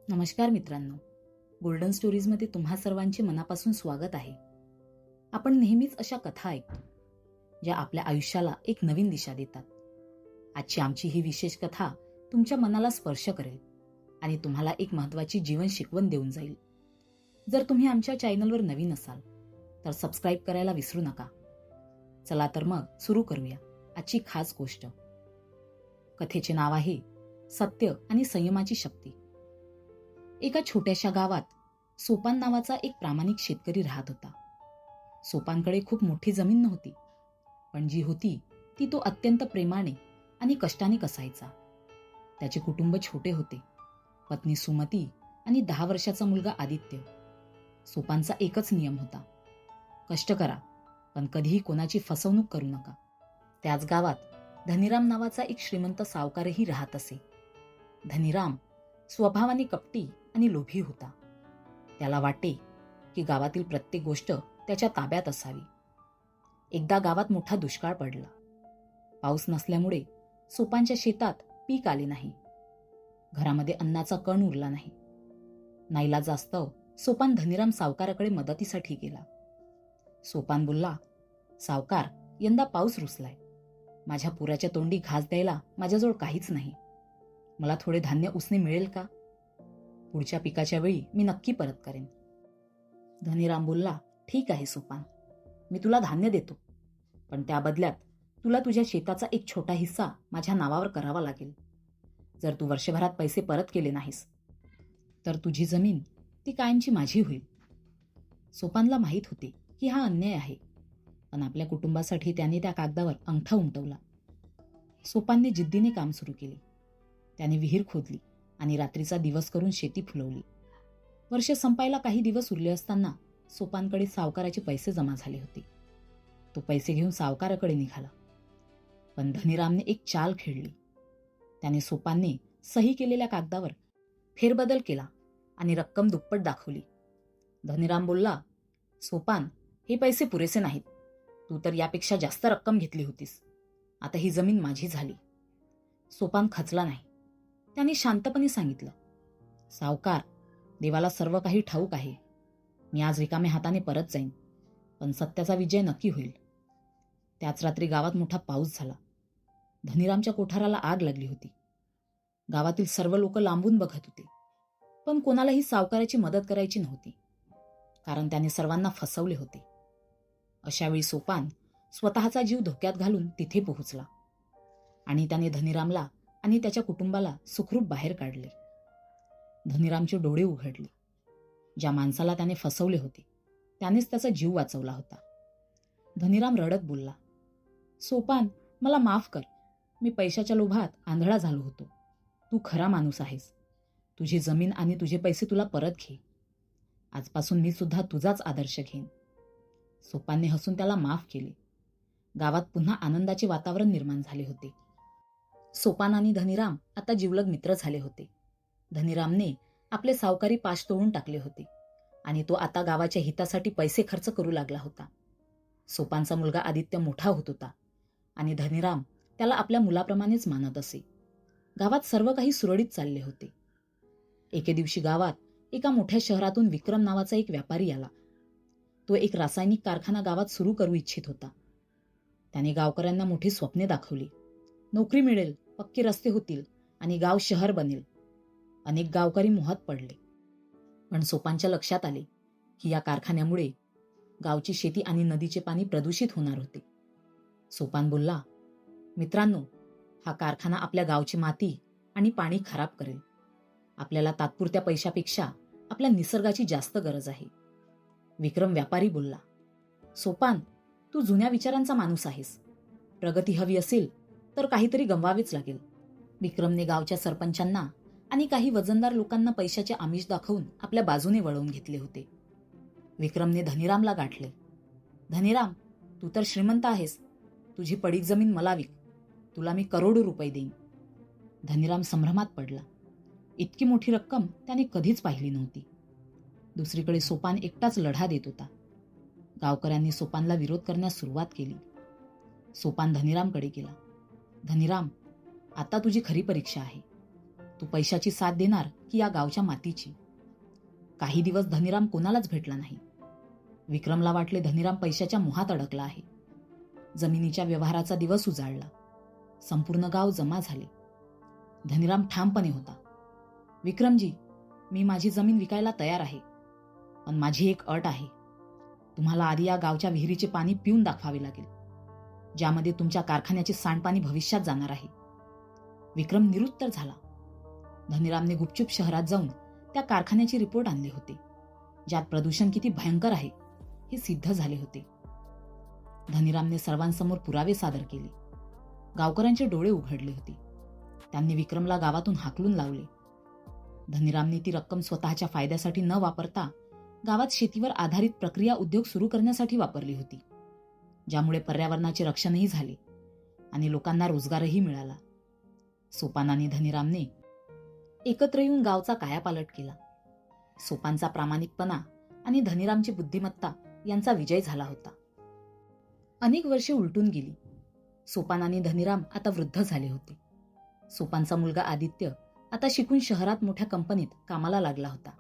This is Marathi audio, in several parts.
नमस्कार मित्रांनो, गोल्डन स्टोरीजमध्ये तुम्हा सर्वांचे मनापासून स्वागत आहे. आपण नेहमीच अशा कथा ऐकतो ज्या आपल्या आयुष्याला एक नवीन दिशा देतात. आजची आमची ही विशेष कथा तुमच्या मनाला स्पर्श करेल आणि तुम्हाला एक महत्त्वाची जीवन शिकवण देऊन जाईल. जर तुम्ही आमच्या चॅनलवर नवीन असाल तर सबस्क्राईब करायला विसरू नका. चला तर मग सुरू करूया आजची खास गोष्ट. कथेचे नाव आहे सत्य आणि संयमाची शक्ती. एका छोट्याशा गावात सोपान नावाचा एक प्रामाणिक शेतकरी राहत होता. सोपानकडे खूप मोठी जमीन नव्हती, पण जी होती ती तो अत्यंत प्रेमाने आणि कष्टाने कसायचा. त्याचे कुटुंब छोटे होते. पत्नी सुमती आणि 10 वर्षाचा मुलगा आदित्य. सोपानचा एकच नियम होता, कष्ट करा पण कधीही कोणाची फसवणूक करू नका. त्याच गावात धनीराम नावाचा एक श्रीमंत सावकारही राहत असे. धनीराम स्वभावाने कपटी आणि लोभी होता. त्याला वाटे की गावातील प्रत्येक गोष्ट त्याच्या ताब्यात असावी. एकदा गावात मोठा दुष्काळ पडला. पाऊस नसल्यामुळे सोपानच्या शेतात पीक आले नाही. घरामध्ये अन्नाचा कण उरला नाही. नाईलाजास्तव सोपान धनीराम सावकाराकडे मदतीसाठी गेला. सोपान बोलला, सावकार, यंदा पाऊस रुसलाय. माझ्या पुराच्या तोंडी घास द्यायला माझ्याजवळ काहीच नाही. मला थोडे धान्य उसने मिळेल का? पुढच्या पिकाच्या वेळी मी नक्की परत करेन. धनीराम बोलला, ठीक आहे सोपान, मी तुला धान्य देतो, पण त्या बदल्यात तुला तुझ्या शेताचा एक छोटा हिस्सा माझ्या नावावर करावा लागेल. जर तू वर्षभरात पैसे परत केले नाहीस तर तुझी जमीन ती कायमची माझी होईल. सोपानला माहीत होते की हा अन्याय आहे, पण आपल्या कुटुंबासाठी त्याने त्या कागदावर अंगठा उमटवला. सोपानने जिद्दीने काम सुरू केले. त्याने विहीर खोदली आणि रात्रीचा दिवस करून शेती फुलवली. वर्ष संपायला काही दिवस उरले असताना सोपानकडे सावकाराचे पैसे जमा झाले होते. तो पैसे घेऊन सावकाराकडे निघाला. पण धनीरामने एक चाल खेळली. त्याने सोपानने सही केलेल्या कागदावर फेरबदल केला आणि रक्कम दुप्पट दाखवली. धनीराम बोलला, सोपान, हे पैसे पुरेसे नाहीत. तू तर यापेक्षा जास्त रक्कम घेतली होतीस. आता ही जमीन माझी झाली. सोपान खचला नाही. त्याने शांतपणे सांगितलं, सावकार, देवाला सर्व काही ठाऊक आहे. मी आज रिकाम्या हाताने परत जाईन, पण सत्याचा विजय नक्की होईल. त्याच रात्री गावात मोठा पाऊस झाला. धनीरामच्या कोठाराला आग लागली होती. गावातील सर्व लोक लांबून बघत होते, पण कोणालाही सावकाराची मदत करायची नव्हती, कारण त्याने सर्वांना फसवले होते. अशावेळी सोपान स्वतःचा जीव धोक्यात घालून तिथे पोहोचला आणि त्याने धनीरामला आणि त्याच्या कुटुंबाला सुखरूप बाहेर काढले. धनीरामचे डोळे उघडले. ज्या माणसाला त्याने फसवले होते त्यानेच त्याचा जीव वाचवला होता. धनीराम रडत बोलला, सोपान, मला माफ कर. मी पैशाच्या लोभात आंधळा झालो होतो. तू खरा माणूस आहेस. तुझी जमीन आणि तुझे पैसे तुला परत घे. आजपासून मी सुद्धा तुझाच आदर्श घेईन. सोपानने हसून त्याला माफ केले. गावात पुन्हा आनंदाचे वातावरण निर्माण झाले होते. सोपान आणि धनीराम आता जिवलग मित्र झाले होते. धनीरामने आपले सावकारी पाश तोडून टाकले होते आणि तो आता गावाच्या हितासाठी पैसे खर्च करू लागला होता. सोपानचा मुलगा आदित्य मोठा होत होता आणि धनीराम त्याला आपल्या मुलाप्रमाणेच मानत असे. गावात सर्व काही सुरळीत चालले होते. एके दिवशी गावात एका मोठ्या शहरातून विक्रम नावाचा एक व्यापारी आला. तो एक रासायनिक कारखाना गावात सुरू करू इच्छित होता. त्याने गावकऱ्यांना मोठी स्वप्ने दाखवली. नोकरी मिळेल, पक्के रस्ते होतील आणि गाव शहर बनेल. अनेक गावकरी मोहात पडले. पण सोपानच्या लक्षात आले की या कारखान्यामुळे गावची शेती आणि नदीचे पाणी प्रदूषित होणार होते. सोपान बोलला, मित्रांनो, हा कारखाना आपल्या गावची माती आणि पाणी खराब करेल. आपल्याला तात्पुरत्या पैशापेक्षा आपल्या निसर्गाची जास्त गरज आहे. विक्रम व्यापारी बोलला, सोपान, तू जुन्या विचारांचा माणूस आहेस. प्रगती हवी असेल तर काहीतरी गमवावेच लागेल. विक्रमने गावच्या सरपंचांना आणि काही वजनदार लोकांना पैशाचे आमिष दाखवून आपल्या बाजूने वळवून घेतले होते. विक्रमने धनीरामला गाठले. धनीराम, तू तर श्रीमंत आहेस. तुझी पडीक जमीन मला विक. तुला मी करोडो रुपये देईन. धनीराम संभ्रमात पडला. इतकी मोठी रक्कम त्याने कधीच पाहिली नव्हती. दुसरीकडे सोपान एकटाच लढा देत होता. गावकऱ्यांनी सोपानला विरोध करण्यास सुरुवात केली. सोपान धनीरामकडे गेला. धनीराम, आता तुझी खरी परीक्षा आहे. तू पैशाची साथ देणार की या गावच्या मातीची? काही दिवस धनीराम कोणालाच भेटला नाही. विक्रमला वाटले धनीराम पैशाच्या मोहात अडकला आहे. जमिनीच्या व्यवहाराचा दिवस उजाडला. संपूर्ण गाव जमा झाले. धनीराम ठामपणे होता. विक्रमजी, मी माझी जमीन विकायला तयार आहे, पण माझी एक अट आहे. तुम्हाला आधी या गावच्या विहिरीचे पाणी पिऊन दाखवावे लागेल, ज्यामध्ये तुमच्या कारखान्याचे सांडपाणी भविष्यात जाणार आहे. विक्रम निरुत्तर झाला. धनीरामने गुपचूप शहरात जाऊन त्या कारखान्याचे रिपोर्ट आणले होते, ज्यात प्रदूषण किती भयंकर आहे हे सिद्ध झाले होते. धनीरामने सर्वांसमोर पुरावे सादर केले. गावकऱ्यांचे डोळे उघडले होते. त्यांनी विक्रमला गावातून हाकलून लावले. धनीरामने ती रक्कम स्वतःच्या फायद्यासाठी न वापरता गावात शेतीवर आधारित प्रक्रिया उद्योग सुरू करण्यासाठी वापरली होती, ज्यामुळे पर्यावरणाचे रक्षणही झाले आणि लोकांना रोजगारही मिळाला. सोपान आणि धनीरामने एकत्र येऊन गावचा कायापालट केला. सोपानचा प्रामाणिकपणा आणि धनीरामची बुद्धिमत्ता यांचा विजय झाला होता. अनेक वर्षे उलटून गेली. सोपान आणि धनीराम आता वृद्ध झाले होते. सोपानचा मुलगा आदित्य आता शिकून शहरात मोठ्या कंपनीत कामाला लागला होता.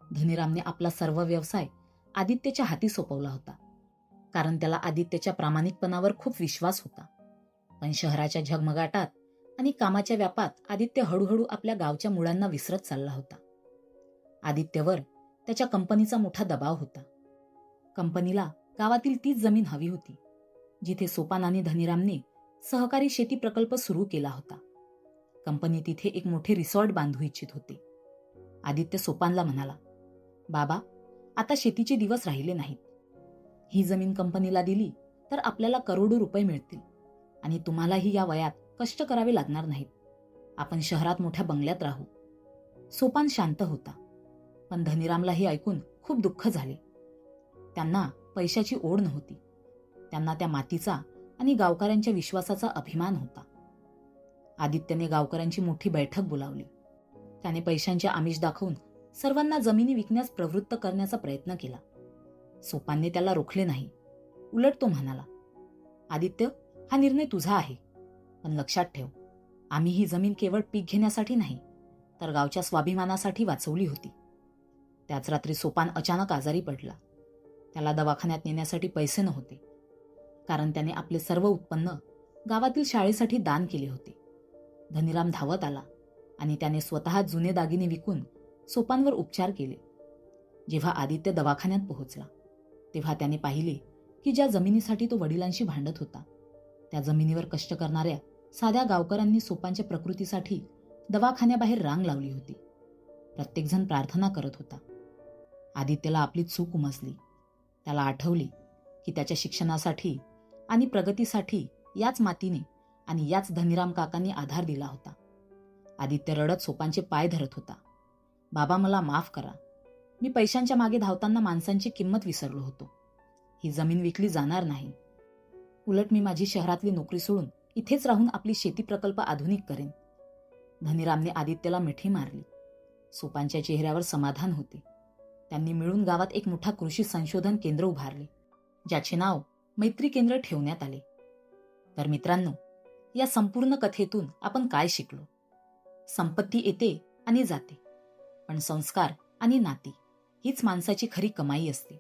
धनीरामने आपला सर्व व्यवसाय आदित्यच्या हाती सोपवला होता, कारण त्याला आदित्यच्या प्रामाणिकपणावर खूप विश्वास होता. पण शहराच्या झगमगाटात आणि कामाच्या व्यापात आदित्य हळूहळू आपल्या गावच्या मुळांना विसरत चालला होता. आदित्यवर त्याच्या कंपनीचा मोठा दबाव होता. कंपनीला गावातील तीच जमीन हवी होती, जिथे सोपान आणि धनीरामने सहकारी शेती प्रकल्प सुरू केला होता. कंपनी तिथे एक मोठे रिसॉर्ट बांधू इच्छित होते. आदित्य सोपानला म्हणाला, बाबा, आता शेतीचे दिवस राहिले नाहीत. ही जमीन कंपनीला दिली तर आपल्याला करोडो रुपये मिळतील आणि तुम्हालाही या वयात कष्ट करावे लागणार नाहीत. आपण शहरात मोठ्या बंगल्यात राहू. सोपान शांत होता, पण धनीरामला हे ऐकून खूप दुःख झाले. त्यांना पैशाची ओढ नव्हती. त्यांना त्या मातीचा आणि गावकऱ्यांच्या विश्वासाचा अभिमान होता. आदित्यने गावकऱ्यांची मोठी बैठक बोलावली. त्याने पैशांचे आमिष दाखवून सर्वांना जमिनी विकण्यास प्रवृत्त करण्याचा प्रयत्न केला. सोपानने त्याला रोखले नाही. उलट तो म्हणाला, आदित्य, हा निर्णय तुझा आहे, पण लक्षात ठेव, आम्ही ही जमीन केवळ पीक घेण्यासाठी नाही, तर गावच्या स्वाभिमानासाठी वाचवली होती. त्याच रात्री सोपान अचानक आजारी पडला. त्याला दवाखान्यात नेण्यासाठी पैसे नव्हते, कारण त्याने आपले सर्व उत्पन्न गावातील शाळेसाठी दान केले होते. धनीराम धावत आला आणि त्याने स्वतः जुने दागिने विकून सोपानवर उपचार केले. जेव्हा आदित्य दवाखान्यात पोहोचला, तेव्हा त्याने पाहिले की ज्या जमिनीसाठी तो वडिलांशी भांडत होता, त्या जमिनीवर कष्ट करणाऱ्या साध्या गावकऱ्यांनी सोपानच्या प्रकृतीसाठी दवाखान्याबाहेर रांग लावली होती. प्रत्येकजण प्रार्थना करत होता. आदित्यला आपली चूक उमजली. त्याला आठवले की त्याच्या शिक्षणासाठी आणि प्रगतीसाठी याच मातीने आणि याच धनीराम काकांनी आधार दिला होता. आदित्य रडत सोपानचे पाय धरत होता. बाबा, मला माफ करा. मी पैशांच्या मागे धावताना माणसांची किंमत विसरलो होतो. ही जमीन विकली जाणार नाही. उलट मी माझी शहरातली नोकरी सोडून इथेच राहून आपली शेती प्रकल्प आधुनिक करेन. धनीरामने आदित्यला मिठी मारली. सोपानच्या चेहऱ्यावर समाधान होते. त्यांनी मिळून गावात एक मोठा कृषी संशोधन केंद्र उभारले, ज्याचे नाव मैत्री केंद्र ठेवण्यात आले. तर मित्रांनो, या संपूर्ण कथेतून आपण काय शिकलो? संपत्ती येते आणि जाते, पण संस्कार आणि नाती हीच माणसाची खरी कमाई असते.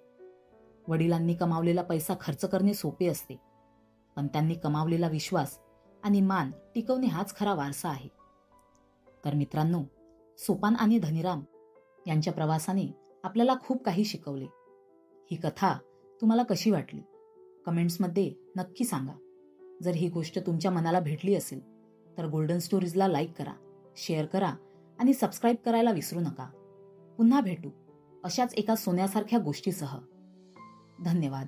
वडिलांनी कमावलेला पैसा खर्च करणे सोपे असते, पण त्यांनी कमावलेला विश्वास आणि मान टिकवणे हाच खरा वारसा आहे. तर मित्रांनो, सोपान आणि धनीराम यांच्या प्रवासाने आपल्याला खूप काही शिकवले. ही कथा तुम्हाला कशी वाटली? कमेंट्समध्ये नक्की सांगा. जर ही गोष्ट तुमच्या मनाला भेटली असेल तर गोल्डन स्टोरीजला लाईक करा, शेअर करा आणि सबस्क्राईब करायला विसरू नका. पुन्हा भेटू अशाच एका सोन्यासारख्या गोष्टीसह. धन्यवाद.